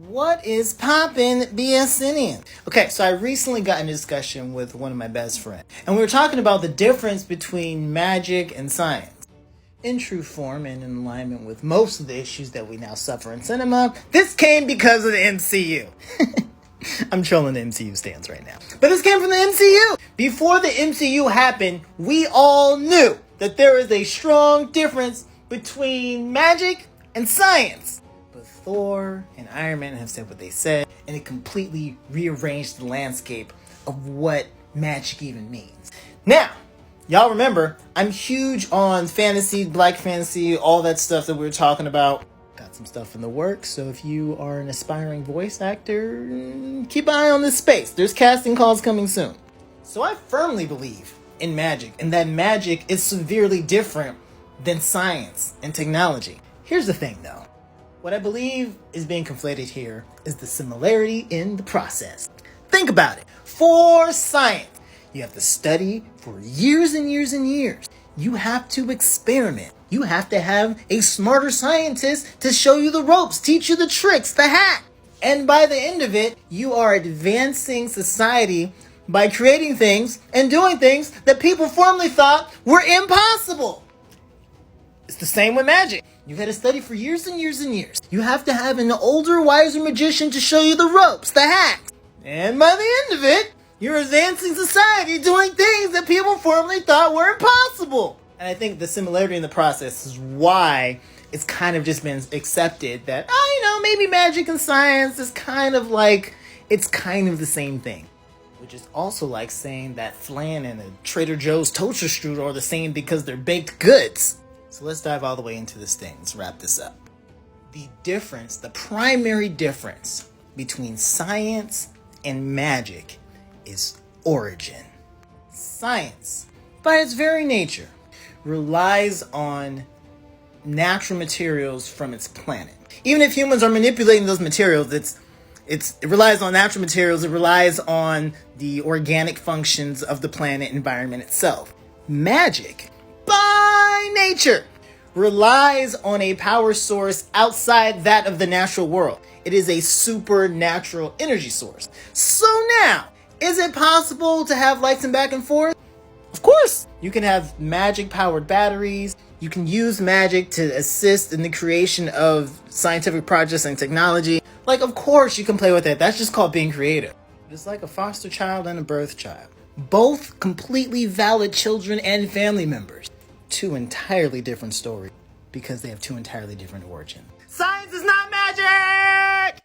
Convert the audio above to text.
What is poppin', BSinian? Okay, so I recently got in a discussion with one of my best friends, and we were talking about the difference between magic and science. In true form and in alignment with most of the issues that we now suffer in cinema, this came because of the MCU. I'm trolling the MCU stands right now. But this came from the MCU. Before the MCU happened, we all knew that there is a strong difference between magic and science. But Thor and Iron Man have said what they said, and it completely rearranged the landscape of what magic even means. Now, y'all remember, I'm huge on fantasy, black fantasy, all that stuff that we were talking about. Got some stuff in the works, so if you are an aspiring voice actor, keep an eye on this space. There's casting calls coming soon. So I firmly believe in magic, and that magic is severely different than science and technology. Here's the thing, though. What I believe is being conflated here is the similarity in the process. Think about it. For science, you have to study for years and years and years. You have to experiment. You have to have a smarter scientist to show you the ropes, teach you the tricks, the hack. And by the end of it, you are advancing society by creating things and doing things that people formerly thought were impossible. It's the same with magic. You've had to study for years and years and years. You have to have an older, wiser magician to show you the ropes, the hacks. And by the end of it, you're advancing society doing things that people formerly thought were impossible. And I think the similarity in the process is why it's kind of just been accepted that, maybe magic and science is kind of like, it's kind of the same thing. Which is also like saying that flan and a Trader Joe's toaster strudel are the same because they're baked goods. So let's dive all the way into this thing. Let's wrap this up. The primary difference between science and magic is origin. Science, by its very nature, relies on natural materials from its planet. Even if humans are manipulating those materials, it relies on natural materials. It relies on the organic functions of the planet environment itself. Magic, by nature, relies on a power source outside that of the natural world. It is a supernatural energy source. So now, is it possible to have lights and back and forth? Of course. You can have magic-powered batteries. You can use magic to assist in the creation of scientific projects and technology. Of course you can play with that. That's just called being creative. It's like a foster child and a birth child. Both completely valid children and family members. Two entirely different stories because they have two entirely different origins. Science is not magic!